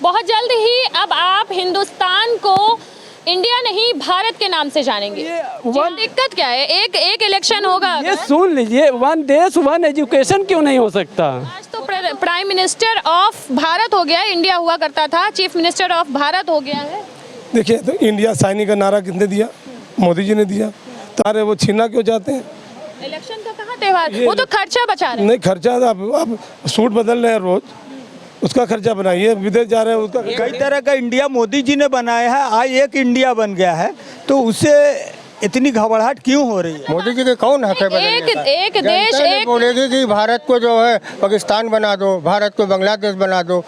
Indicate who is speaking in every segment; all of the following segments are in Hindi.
Speaker 1: बहुत जल्द ही अब आप हिंदुस्तान को इंडिया नहीं भारत के नाम से जानेंगे। दिक्कत क्या है? एक इलेक्शन होगा।
Speaker 2: ये सुन लीजिए, वन देश वन एजुकेशन क्यों नहीं हो सकता?
Speaker 1: आज तो प्राइम मिनिस्टर ऑफ भारत हो गया, इंडिया हुआ करता था, चीफ मिनिस्टर ऑफ भारत हो गया है।
Speaker 3: देखिए, तो इंडिया साइनिंग का नारा किसने दिया? मोदी जी ने दिया। तारे वो छीनना क्यों चाहते हैं?
Speaker 1: इलेक्शन का कहाँ त्योहार, वो तो खर्चा बचा रहे हैं।
Speaker 3: नहीं, खर्चा आप सूट बदल रहे हैं रोज, उसका खर्चा बनाइए। विदेश जा रहे हैं उसका।
Speaker 4: कई तरह का इंडिया मोदी जी ने बनाया है, आज एक इंडिया बन गया है, तो उससे इतनी घबराहट क्यों हो रही है?
Speaker 5: मोदी जी के कौन हक है बदलने का?
Speaker 1: एक देश एक
Speaker 5: बोलेगी कि भारत को जो है पाकिस्तान बना दो, भारत को बांग्लादेश बना दो,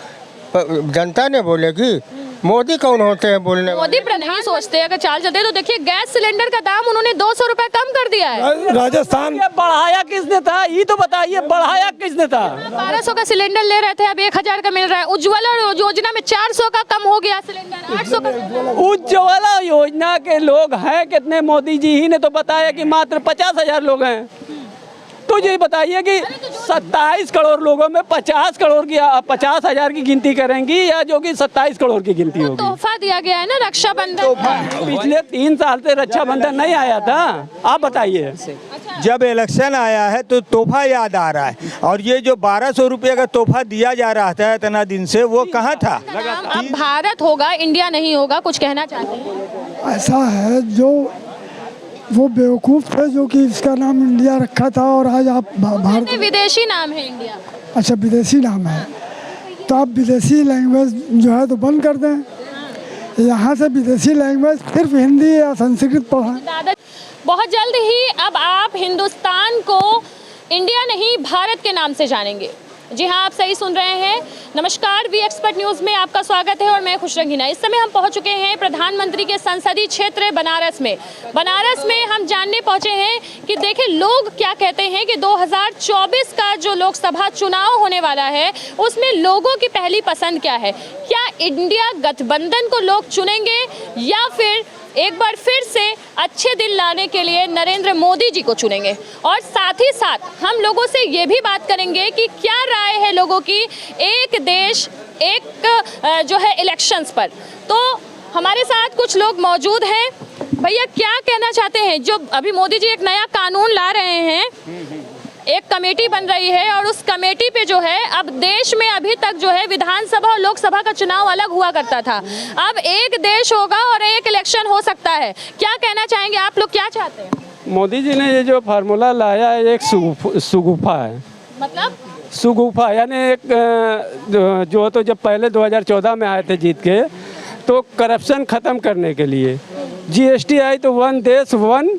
Speaker 5: जनता ने बोलेगी। मोदी कौन होते हैं बोलने वाले?
Speaker 1: मोदी प्रधान सोचते हैं। अगर चाल चलते तो देखिए, गैस सिलेंडर का दाम उन्होंने 200 रुपए कम कर दिया है।
Speaker 3: राजस्थान
Speaker 2: ये बढ़ाया किसने था? ये तो बताइए, बढ़ाया किसने था?
Speaker 1: 1200 का सिलेंडर ले रहे थे, अब 1000 का मिल रहा है। उज्ज्वला योजना में 400 का कम हो गया सिलेंडर, 800 का।
Speaker 2: उज्ज्वला योजना के लोग हैं कितने? मोदी जी ही ने तो बताया कि मात्र 50,000 लोग हैं। तो ये बताइए कि 27 करोड़ लोगों में 50,000 की गिनती करेंगी या जो कि 27 करोड़ की गिनती होगी?
Speaker 1: तोहफा दिया गया है ना, रक्षाबंधन।
Speaker 2: पिछले 3 साल से रक्षाबंधन नहीं आया था। आप बताइए।
Speaker 4: जब इलेक्शन आया है तो तोहफा याद आ रहा है, और ये जो 1200 रुपये का तोहफा दिया जा रहा था इतना दिन से, वो कहाँ था?
Speaker 1: अब भारत होगा, इंडिया नहीं होगा, कुछ कहना चाहते हैं?
Speaker 6: ऐसा है, जो वो बेवकूफ़ थे जो कि इसका नाम इंडिया रखा था, और आज आप भारत।
Speaker 1: विदेशी नाम है इंडिया।
Speaker 6: अच्छा, विदेशी नाम है, तो आप विदेशी लैंग्वेज जो है तो बंद कर दें। यहाँ से विदेशी लैंग्वेज सिर्फ हिंदी या संस्कृत पढ़ाएं।
Speaker 1: बहुत जल्द ही अब आप हिंदुस्तान को इंडिया नहीं भारत के नाम से जानेंगे। जी हाँ, आप सही सुन रहे हैं। नमस्कार, वी एक्सपर्ट न्यूज़ में आपका स्वागत है और मैं खुश रंगीना। इस समय हम पहुंच चुके हैं प्रधानमंत्री के संसदीय क्षेत्र बनारस में। बनारस में हम जानने पहुंचे हैं कि देखिए लोग क्या कहते हैं कि 2024 का जो लोकसभा चुनाव होने वाला है उसमें लोगों की पहली पसंद क्या है। क्या इंडिया गठबंधन को लोग चुनेंगे या फिर एक बार फिर से अच्छे दिन लाने के लिए नरेंद्र मोदी जी को चुनेंगे। और साथ ही साथ हम लोगों से ये भी बात करेंगे कि क्या राय है लोगों की एक देश एक जो है इलेक्शंस पर। तो हमारे साथ कुछ लोग मौजूद हैं। भैया, क्या कहना चाहते हैं? जो अभी मोदी जी एक नया कानून ला रहे हैं, एक कमेटी बन रही है और उस कमेटी पे जो है अब देश में अभी तक जो है विधानसभा और लोकसभा का चुनाव अलग हुआ करता था, अब एक देश होगा और एक इलेक्शन हो सकता है। क्या कहना चाहेंगे आप लोग, क्या चाहते हैं?
Speaker 2: मोदी जी ने ये जो फार्मूला लाया है एक सुगुफा है।
Speaker 1: मतलब
Speaker 2: सुगुफा यानी एक जो तो जब पहले 2014 में आए थे जीत के, तो करप्शन ख़त्म करने के लिए GST आई तो वन देश वन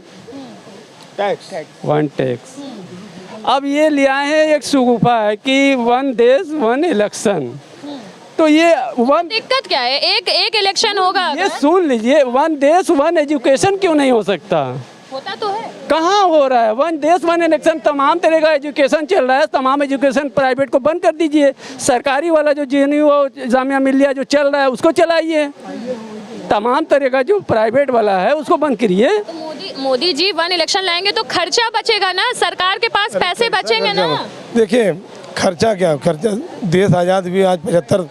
Speaker 2: टैक्स। अब ये ले आए हैं एक सुगुफा है कि वन देश वन इलेक्शन। तो ये वन
Speaker 1: दिक्कत क्या है? एक इलेक्शन होगा।
Speaker 2: ये सुन लीजिए, वन देश वन एजुकेशन क्यों नहीं हो सकता?
Speaker 1: होता तो है।
Speaker 2: कहाँ हो रहा है? वन देश वन इलेक्शन। तमाम तरह का एजुकेशन चल रहा है, तमाम एजुकेशन प्राइवेट को बंद कर दीजिए। सरकारी वाला जो JNU और जामिया मिलिया जो चल रहा है उसको चलाइए। तमाम तरह का जो प्राइवेट वाला है उसको बंद करिए।
Speaker 1: तो मोदी जी वन इलेक्शन लाएंगे तो खर्चा बचेगा ना, सरकार के पास पैसे बचेंगे ना।
Speaker 3: देखिए, खर्चा क्या खर्चा, देश आज़ाद भी आज 75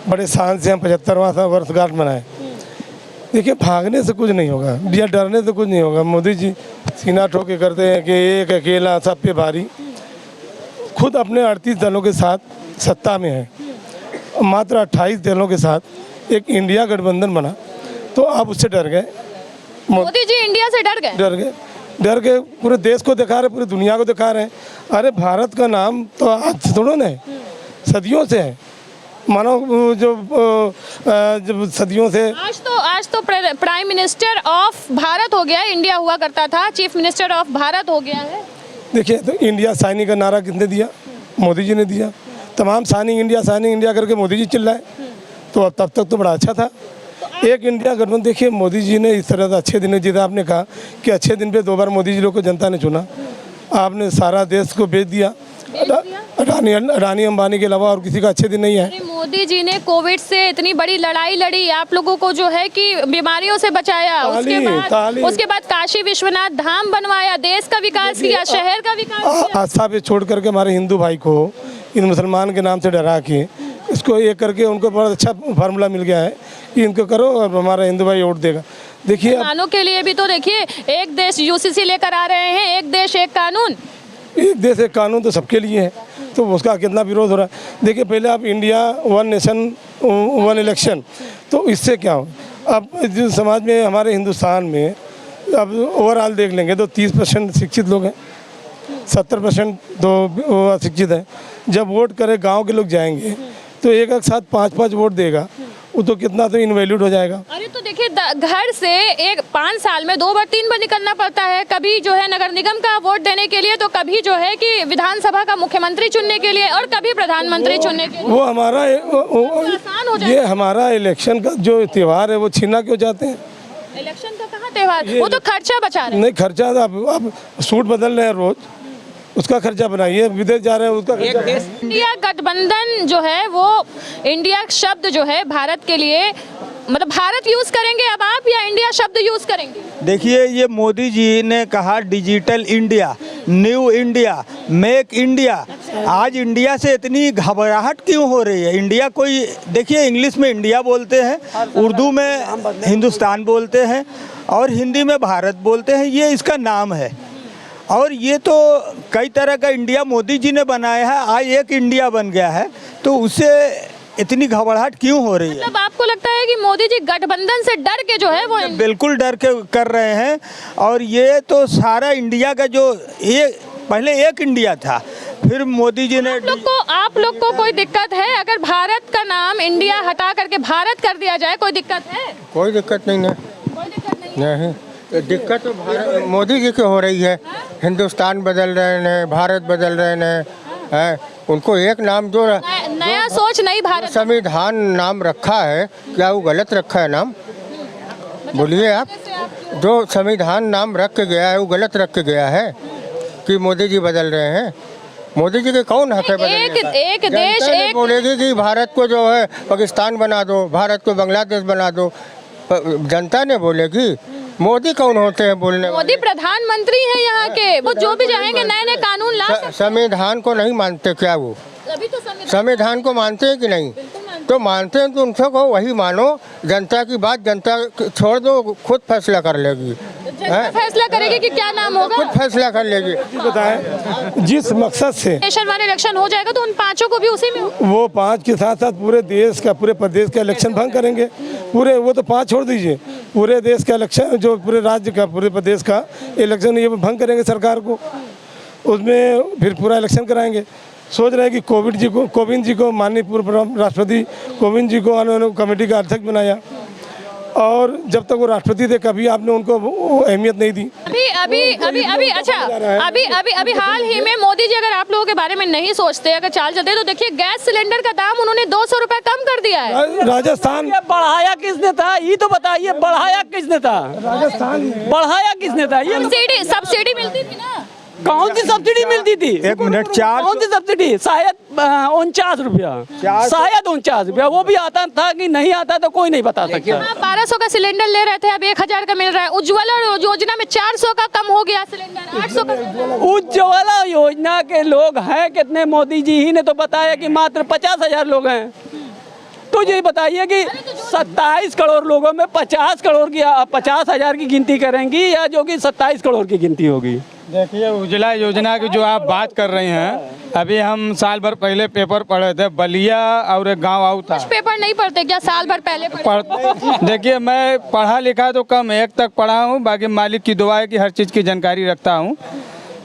Speaker 3: बड़े शान से हम 75वां वर्षगांठ मनाए। देखिए, भागने से कुछ नहीं होगा या डरने से कुछ नहीं होगा। मोदी जी सीना ठोके करते हैं कि एक अकेला सब पे भारी। खुद अपने 38 दलों के साथ सत्ता में है, मात्र 28 दलों के साथ एक इंडिया गठबंधन बना, तो आप उससे डर गए।
Speaker 1: मोदी जी इंडिया से
Speaker 3: डर गए पूरे देश को दिखा रहे, पूरी दुनिया को दिखा रहे हैं। अरे भारत का नाम तो आज से थोड़ा ना है, सदियों से है। मानो जो सदियों से
Speaker 1: आज तो प्राइम मिनिस्टर ऑफ भारत हो गया, इंडिया हुआ करता था, चीफ मिनिस्टर ऑफ भारत हो गया है।
Speaker 3: देखिए, तो इंडिया साइनिंग का नारा किसने दिया? मोदी जी ने दिया। तमाम साइनिंग इंडिया करके मोदी जी चिल्लाए, तो अब तब तक तो बड़ा अच्छा था। एक इंडिया गठबंधन। देखिए, मोदी जी ने इस तरह से अच्छे दिन, जितना आपने कहा कि अच्छे दिन पे 2 बार मोदी जी लोग को जनता ने चुना, आपने सारा देश को बेच दिया। अडानी अंबानी के अलावा और किसी का अच्छे दिन नहीं है।
Speaker 1: मोदी जी ने कोविड से इतनी बड़ी लड़ाई लड़ी, आप लोगों को जो है कि बीमारियों से बचाया। उसके बाद काशी विश्वनाथ धाम बनवाया, देश का विकास किया, शहर का विकास किया।
Speaker 3: आस्था पे छोड़ करके हमारे हिंदू भाई को इन मुसलमान के नाम से डरा के इसको ये करके उनको बहुत अच्छा फार्मूला मिल गया है कि इनको करो और हमारा हिंदू भाई वोट देगा। देखिए
Speaker 1: किसानों के लिए भी तो देखिए, एक देश यूसीसी लेकर आ रहे हैं, एक देश एक कानून।
Speaker 3: एक देश एक कानून तो सबके लिए है, तो उसका कितना विरोध हो रहा है। देखिए पहले आप India one nation one election, तो इससे क्या हो, अब जो समाज में हमारे हिंदुस्तान में अब ओवरऑल देख लेंगे तो 30% शिक्षित लोग हैं, 70% तो अशिक्षित हैं। जब वोट करे गांव के लोग जाएंगे तो एक एक साथ 5-5 वोट देगा, वो तो कितना तो इनवैल्यूड हो जाएगा।
Speaker 1: अरे तो देखिए, घर से एक 5 साल में 2 बार 3 बार निकलना पड़ता है, कभी जो है नगर निगम का वोट देने के लिए, तो कभी जो है कि विधानसभा का मुख्यमंत्री चुनने के लिए, और कभी प्रधानमंत्री चुनने के लिए।
Speaker 3: वो हमारा
Speaker 1: आसान हो
Speaker 3: ये हमारा इलेक्शन का जो त्यौहार है वो छीना क्यों चाहते हैं?
Speaker 1: इलेक्शन का कहाँ त्योहार, वो तो खर्चा बचा रहे हैं।
Speaker 3: नहीं, खर्चा अब सूट बदल रहे हैं रोज, उसका खर्चा बनाइए, विदेश जा रहे हैं उसका खर्चा।
Speaker 1: इंडिया गठबंधन जो है वो, इंडिया शब्द जो है भारत के लिए, मतलब भारत यूज करेंगे अब आप, या इंडिया शब्द यूज करेंगे?
Speaker 4: देखिए, ये मोदी जी ने कहा digital India, new India, make India. आज इंडिया से इतनी घबराहट क्यों हो रही है? इंडिया कोई, देखिए इंग्लिश में इंडिया बोलते हैं, उर्दू में हिंदुस्तान बोलते हैं और हिंदी में भारत बोलते हैं, ये इसका नाम है। और ये तो कई तरह का इंडिया मोदी जी ने बनाया है, आज एक इंडिया बन गया है, तो उससे इतनी घबराहट क्यों हो रही है?
Speaker 1: मतलब आपको लगता है कि मोदी जी गठबंधन से डर के जो है वो
Speaker 4: बिल्कुल डर के कर रहे हैं। और ये तो सारा इंडिया का जो, ये पहले एक इंडिया था, फिर मोदी जी ने
Speaker 5: आप लोग को कोई दिक्कत है अगर भारत का नाम इंडिया हटा करके भारत कर दिया जाए? कोई दिक्कत है?
Speaker 3: कोई दिक्कत नहीं है।
Speaker 5: कोई दिक्कत नहीं।
Speaker 3: नहीं, दिक्कत तो भारत मोदी जी की हो रही है। हिंदुस्तान बदल रहे हैं, भारत बदल रहे हैं, उनको एक नाम जो
Speaker 1: नया सोच नहीं भारत।
Speaker 3: संविधान नाम रखा है, क्या वो गलत रखा है नाम? बोलिए आप, जो संविधान नाम रख के गया है वो गलत रख के गया है कि मोदी जी बदल रहे हैं? मोदी जी के कौन हक है बदलने का?
Speaker 1: एक देश एक
Speaker 3: बोलेगी कि भारत को जो है पाकिस्तान बना दो, भारत को बांग्लादेश बना दो, जनता ने बोलेगी। मोदी कौन होते हैं बोलने वाले?
Speaker 1: मोदी प्रधानमंत्री हैं यहाँ के, वो जो भी चाहेंगे नए नए कानून ला सकते हैं।
Speaker 3: संविधान को नहीं मानते क्या वो?
Speaker 1: अभी तो
Speaker 3: संविधान को मानते हैं कि नहीं? तो मानते हैं तो उनसे को वही मानो, जनता की बात जनता छोड़ दो, खुद फैसला कर लेगी।
Speaker 1: फैसला करेगी कि क्या नाम होगा,
Speaker 3: खुद फैसला कर लेगी। बताएं जिस मकसद से
Speaker 1: नेशन वाला इलेक्शन हो जाएगा तो उन 5 को भी उसी में
Speaker 3: वो 5 के साथ साथ पूरे देश का, पूरे प्रदेश का इलेक्शन भंग करेंगे। पूरे, वो तो 5 छोड़ दीजिए, पूरे देश का इलेक्शन, जो पूरे राज्य का, पूरे प्रदेश का इलेक्शन ये भंग करेंगे सरकार को, उसमें फिर पूरा इलेक्शन कराएंगे। सोच रहे हैं कि कोविंद जी को माननीय पूर्व राष्ट्रपति कोविंद जी को उन्होंने कमेटी का अध्यक्ष बनाया, और जब तक वो राष्ट्रपति थे कभी आपने उनको अहमियत नहीं दी।
Speaker 1: अभी हाल ही में मोदी जी, अगर आप लोगों के बारे में नहीं सोचते, अगर चाल चलते, तो देखिए गैस सिलेंडर का दाम उन्होंने 200 रुपए कम कर दिया है।
Speaker 3: राजस्थान
Speaker 2: बढ़ाया किसने था, ये तो बताइए, बढ़ाया किसने था? राजस्थान बढ़ाया किसने था? ये
Speaker 1: सब्सिडी मिलती थी ना?
Speaker 2: कौन सी सब्सिडी मिलती थी?
Speaker 4: एक मिनट, 4
Speaker 2: कौन सी सब्सिडी? शायद 49 रुपया, शायद 49 रुपया। वो भी आता था कि नहीं आता तो कोई नहीं बता सकता।
Speaker 1: 1200 का सिलेंडर ले रहे थे, अब 1000 का मिल रहा है। उज्ज्वला योजना में 400 का कम हो गया सिलेंडर, 800 का।
Speaker 2: उज्ज्वला योजना के लोग हैं कितने? मोदी जी ही ने तो बताया कि मात्र 50,000 लोग हैं। तो ये बताइए कि 27 करोड़ लोगों में 50 करोड़ की 50,000 की गिनती करेंगी या जो कि 27 करोड़ की गिनती होगी?
Speaker 7: देखिए, उज्ज्वला योजना की जो आप बात कर रहे हैं, अभी हम साल भर पहले पेपर पढ़े थे, बलिया और एक गांव आऊ था।
Speaker 1: पेपर नहीं पढ़ते क्या? साल भर पहले
Speaker 7: देखिए, मैं पढ़ा लिखा तो कम, 1 तक पढ़ा हूँ, बाकी मालिक की दुआ है कि हर चीज़ की जानकारी रखता हूँ।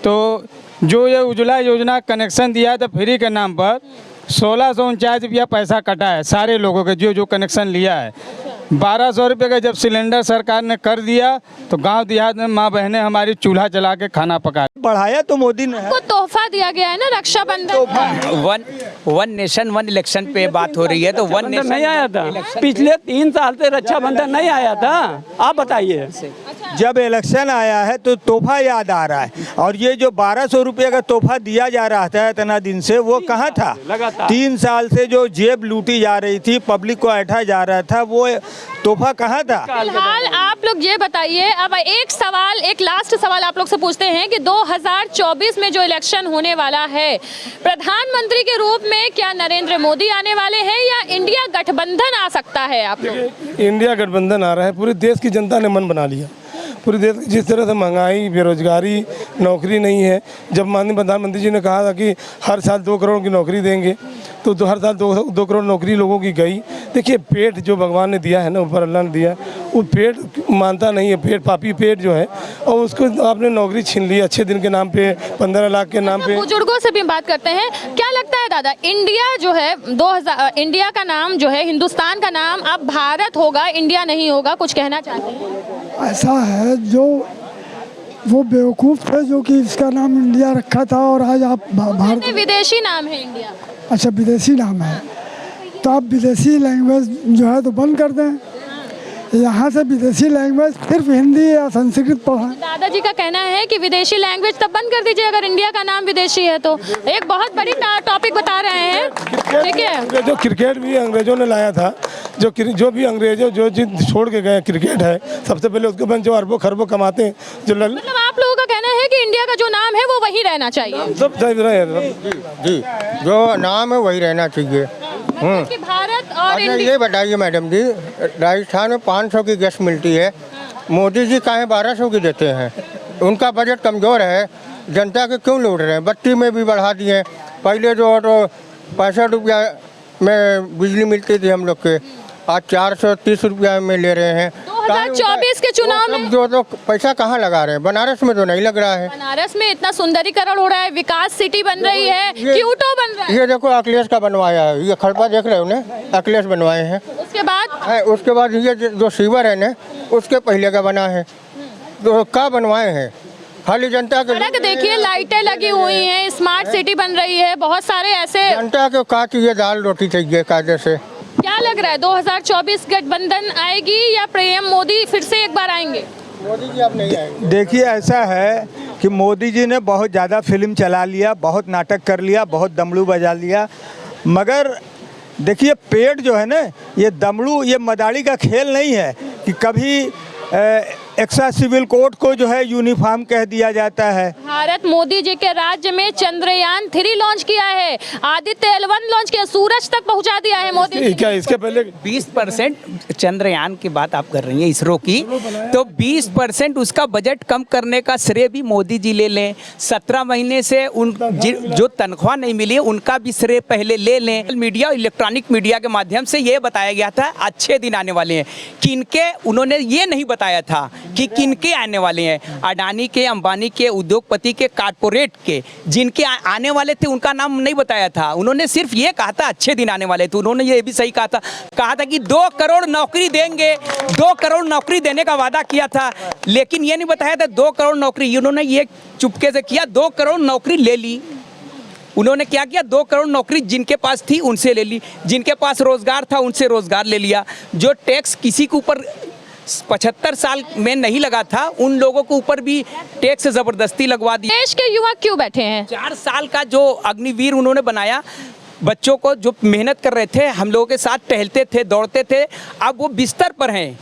Speaker 7: तो जो ये उज्ज्वला योजना कनेक्शन दिया था फ्री के नाम पर, 1649 रुपया पैसा कटा है सारे लोगों के, जो कनेक्शन लिया है। 1200 रुपये का जब सिलेंडर सरकार ने कर दिया तो गांव देहात में माँ बहनें हमारी चूल्हा जला के खाना पका।
Speaker 4: बढ़ाया तो मोदी ने है।
Speaker 1: को तोहफा दिया गया है ना, Rakshabandhan.
Speaker 8: One nation one election पे बात हो रही है, तो वन नेशन
Speaker 2: नहीं आया था पिछले 3 साल से, रक्षाबंधन नहीं आया था। आप बताइए,
Speaker 4: जब इलेक्शन आया है तो तोहफा याद आ रहा है, और ये जो 1200 रुपये का तोहफा दिया जा रहा था इतना दिन से, वो कहाँ था? 3 साल से जो जेब लूटी जा रही थी, पब्लिक को ऐठा जा रहा था, वो तोहफा कहाँ था?
Speaker 1: फिलहाल आप लोग ये बताइए, अब एक लास्ट सवाल आप लोग से पूछते हैं कि 2024 में जो इलेक्शन होने वाला है, प्रधानमंत्री के रूप में क्या नरेंद्र मोदी आने वाले हैं या इंडिया गठबंधन आ सकता है? आप लोग
Speaker 3: इंडिया गठबंधन आ रहा है। पूरे देश की जनता ने मन बना लिया। पूरे देश जिस तरह से महंगाई, बेरोजगारी, नौकरी नहीं है। जब माननीय प्रधानमंत्री जी ने कहा था कि हर साल 2 करोड़ की नौकरी देंगे, तो हर साल 2 करोड़ नौकरी लोगों की गई। देखिए, पेट जो भगवान ने दिया है ना, ऊपर अल्लाह ने दिया, वो पेट मानता नहीं है। पेट, पापी पेट जो है, और उसको आपने नौकरी छीन ली अच्छे दिन के नाम पे, 15 लाख के नाम पे।
Speaker 1: बुजुर्गों से भी बात करते हैं। क्या लगता है दादा, इंडिया जो है 2000 का नाम जो है, हिंदुस्तान का नाम अब भारत होगा, इंडिया नहीं होगा, कुछ कहना चाहते हैं?
Speaker 6: ऐसा है, जो वो बेवकूफ़ थे जो कि इसका नाम इंडिया रखा था, और आज आप भारत।
Speaker 1: विदेशी नाम है इंडिया।
Speaker 6: अच्छा, विदेशी नाम है, तो आप विदेशी लैंग्वेज जो है तो बंद कर दें। यहाँ से विदेशी लैंग्वेज सिर्फ हिंदी या संस्कृत पढ़ाएं।
Speaker 1: दादाजी का कहना है कि विदेशी लैंग्वेज तब बंद कर दीजिए अगर इंडिया का नाम विदेशी है तो। एक बहुत बड़ी टॉपिक बता रहे हैं, ठीक है।
Speaker 3: जो क्रिकेट भी अंग्रेजों ने लाया था, जो भी अंग्रेजों जो चीज छोड़ के गए, क्रिकेट है सबसे पहले। उसके बाद जो अरबों खरबों कमाते हैं, जो
Speaker 1: मतलब आप लोगों का कहना है कि इंडिया का जो नाम है वो वही रहना चाहिए।
Speaker 3: सब सही रहे।
Speaker 5: जी, जो नाम है वही रहना चाहिए।
Speaker 1: कि भारत और
Speaker 5: अच्छा, ये बताइए मैडम जी, राजस्थान में 500 की गैस मिलती है, मोदी जी काहे 1200 की देते हैं? उनका बजट कमज़ोर है, जनता के क्यों लूट रहे हैं? बत्ती में भी बढ़ा दिए। पहले जो 65 रुपया में बिजली मिलती थी हम लोग के, आज 430 रुपया में ले रहे हैं।
Speaker 1: 2024 के चुनाव में
Speaker 5: जो तो पैसा कहाँ लगा रहे हैं? बनारस में तो नहीं लग रहा है।
Speaker 1: बनारस में इतना सुंदरीकरण हो रहा है, विकास सिटी बन रही है, क्यूटो बन रहा है।
Speaker 5: ये देखो, अखिलेश का बनवाया है, ये खड़पा देख रहे हो ना, अखिलेश बनवाए हैं। उसके बाद ये जो सीवर है ना, उसके पहले का बना है, तो क्या बनवाए हैं? खाली जनता के।
Speaker 1: सड़क देखिए, लाइटें लगी हुई हैं, स्मार्ट सिटी बन रही है, बहुत सारे ऐसे।
Speaker 5: जनता को क्या चाहिए? दाल रोटी चाहिए कायदे से।
Speaker 1: क्या लग रहा है 2024 गठबंधन आएगी या पीएम मोदी फिर से एक बार आएंगे?
Speaker 5: मोदी जी अब नहीं आएंगे।
Speaker 4: देखिए, ऐसा है कि मोदी जी ने बहुत ज़्यादा फिल्म चला लिया, बहुत नाटक कर लिया, बहुत दमड़ू बजा लिया, मगर देखिए पेट जो है ना, ये दमड़ू, ये मदारी का खेल नहीं है कि कभी एक्सा सिविल कोड को जो है यूनिफॉर्म कह दिया जाता है।
Speaker 1: भारत मोदी जी के राज्य में चंद्रयान 3 लॉन्च किया है, आदित्य L1 लॉन्च किया, सूरज तक पहुंचा दिया है मोदी जी।
Speaker 3: क्या इसके पहले
Speaker 8: 20% चंद्रयान की बात आप कर रही हैं, इसरो की, तो 20% उसका बजट कम करने का श्रेय भी मोदी जी ले लें। 17 महीने से जो तनख्वाह नहीं मिली है उनका भी श्रेय पहले ले लें। मीडिया, इलेक्ट्रॉनिक मीडिया के माध्यम से ये बताया गया था अच्छे दिन आने वाले हैं, किनके उन्होंने ये नहीं बताया था कि किनके आने वाले हैं। अडानी के, अंबानी के, उद्योगपति के, कारपोरेट के, जिनके आने वाले थे उनका नाम नहीं बताया था। उन्होंने सिर्फ ये कहा था अच्छे दिन आने वाले थे। उन्होंने ये भी सही कहा था कि 2 करोड़ नौकरी देंगे, 2 करोड़ नौकरी देने का वादा किया था, लेकिन ये नहीं बताया था 2 करोड़ नौकरी। उन्होंने ये चुपके से किया, 2 करोड़ नौकरी ले ली। उन्होंने क्या किया, 2 करोड़ नौकरी जिनके पास थी उनसे ले ली, जिनके पास रोजगार था उनसे रोजगार ले लिया। जो टैक्स किसी के ऊपर 75 साल में नहीं लगा था, उन लोगों के ऊपर भी टैक्स जबरदस्ती लगवा दी।
Speaker 1: देश के युवा क्यों बैठे हैं?
Speaker 8: 4 साल का जो अग्निवीर उन्होंने बनाया, बच्चों को जो मेहनत कर रहे थे, हम लोगों के साथ टहलते थे, दौड़ते थे, अब वो बिस्तर पर हैं।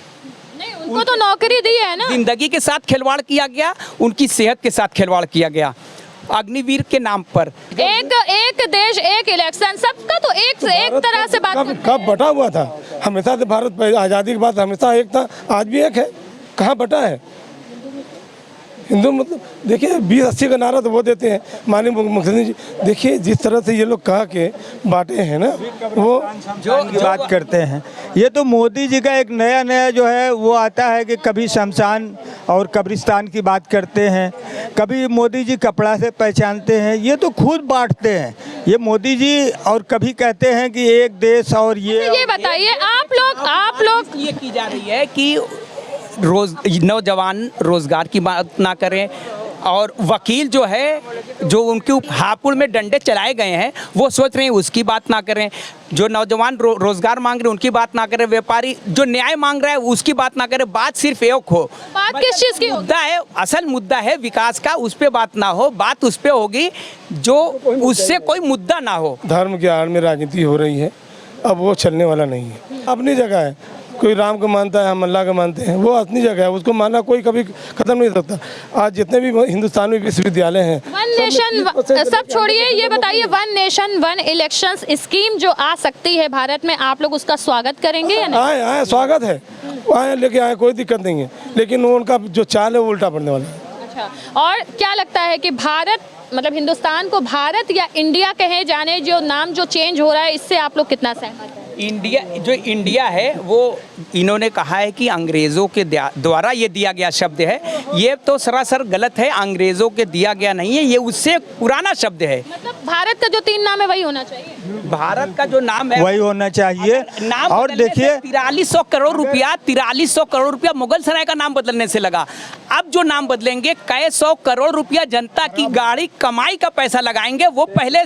Speaker 1: नहीं, उनको तो नौकरी दी है ना।
Speaker 8: जिंदगी के साथ खिलवाड़ किया गया, उनकी सेहत के साथ खिलवाड़ किया गया अग्निवीर के नाम पर।
Speaker 1: एक देश एक इलेक्शन, सबका तो एक तरह से बात।
Speaker 3: कब बटा हुआ था? हमेशा से भारत आज़ादी के बाद हमेशा एक था, आज भी एक है। कहाँ बटा है? हिंदू मतलब देखिए 20-80 का नारा तो वो देते हैं माननीय मुख्यमंत्री जी। देखिए जिस तरह से ये लोग कहा के बांटे हैं ना, वो
Speaker 4: जो की बात करते हैं, ये तो मोदी जी का एक नया जो है वो आता है कि कभी शमशान और कब्रिस्तान की बात करते हैं, कभी मोदी जी कपड़ा से पहचानते हैं, ये तो खुद बांटते हैं ये मोदी जी। और कभी कहते हैं कि एक देश और
Speaker 1: ये बताइए आप लोग
Speaker 8: ये की जा रही है कि नौजवान रोजगार की बात ना करें, और वकील जो है जो उनके हापुड़ में डंडे चलाए गए हैं वो सोच रहे हैं उसकी बात ना करें, जो नौजवान रोजगार मांग रहे हैं उनकी बात ना करें, व्यापारी जो न्याय मांग रहा है उसकी बात ना करें। बात सिर्फ एक हो,
Speaker 1: बात किस चीज़ की
Speaker 8: मुद्दा है, असल मुद्दा है विकास का, उस पर बात ना हो। बात उस पर होगी जो उससे कोई मुद्दा ना हो।
Speaker 3: धर्म की आड़ में राजनीति हो रही है, अब वो चलने वाला नहीं है। अपनी जगह है, कोई राम को मानता है, हम अल्लाह को मानते हैं, वो अपनी जगह है, उसको मानना कोई कभी खत्म नहीं सकता। आज जितने भी हिंदुस्तान में विश्वविद्यालय हैं,
Speaker 1: वन नेशन सब छोड़िए, ये बताइए one nation one elections scheme जो आ सकती है भारत में, आप लोग उसका स्वागत करेंगे या नहीं?
Speaker 3: आए आए स्वागत है, आए लेके आए, कोई दिक्कत नहीं है, लेकिन वो उनका जो चाल है वो उल्टा पड़ने वाला है।
Speaker 1: अच्छा, और क्या लगता है कि भारत मतलब हिंदुस्तान को भारत या इंडिया कहे जाने जो नाम जो चेंज हो रहा है, इससे आप लोग कितना सहमत हैं?
Speaker 8: इंडिया जो इंडिया है वो इन्होंने कहा है कि अंग्रेज़ों के द्वारा ये दिया गया शब्द है, ये तो सरासर गलत है। अंग्रेज़ों के दिया गया नहीं है, ये उससे पुराना शब्द है।
Speaker 1: मतलब भारत का जो 3 नाम है वही होना चाहिए।
Speaker 8: भारत का जो नाम है
Speaker 4: वही होना चाहिए।
Speaker 8: नाम
Speaker 4: और देखिए
Speaker 8: 4300 करोड़ रुपया मुगल सराय का नाम बदलने से लगा। अब जो नाम बदलेंगे, कई 100 करोड़ रुपया जनता की गाड़ी कमाई का पैसा लगाएंगे, वो पहले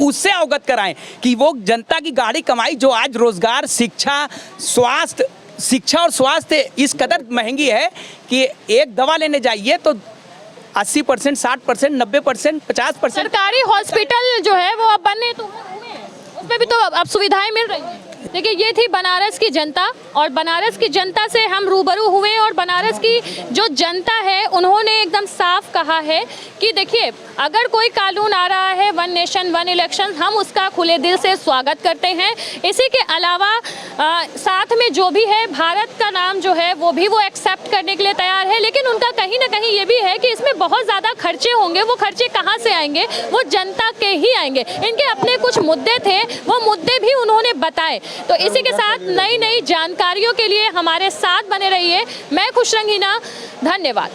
Speaker 8: उससे अवगत कराएं कि वो जनता की गाड़ी कमाई जो आज रोजगार, शिक्षा और स्वास्थ्य इस कदर महंगी है कि एक दवा लेने जाइए तो 80%, 60%, 90%, 50%।
Speaker 1: सरकारी हॉस्पिटल जो है वो अब बनने तो हुए हैं, उसमें भी तो अब सुविधाएं मिल रही हैं। देखिए, ये थी बनारस की जनता, और बनारस की जनता से हम रूबरू हुए, और बनारस की जो जनता है उन्होंने एकदम साफ कहा है कि देखिए, अगर कोई कानून आ रहा है वन नेशन वन इलेक्शन, हम उसका खुले दिल से स्वागत करते हैं। इसी के अलावा साथ में जो भी है भारत का नाम जो है वो भी वो एक्सेप्ट करने के लिए तैयार है, लेकिन उनका कहीं ना कहीं ये भी है कि इसमें बहुत ज़्यादा खर्चे होंगे। वो खर्चे कहाँ से आएंगे? वो जनता के ही आएंगे। इनके अपने कुछ मुद्दे थे, वो मुद्दे भी उन्होंने बताए। तो इसी के साथ नई नई जानकारियों के लिए हमारे साथ बने रहिए। मैं खुशरंग हिना, धन्यवाद।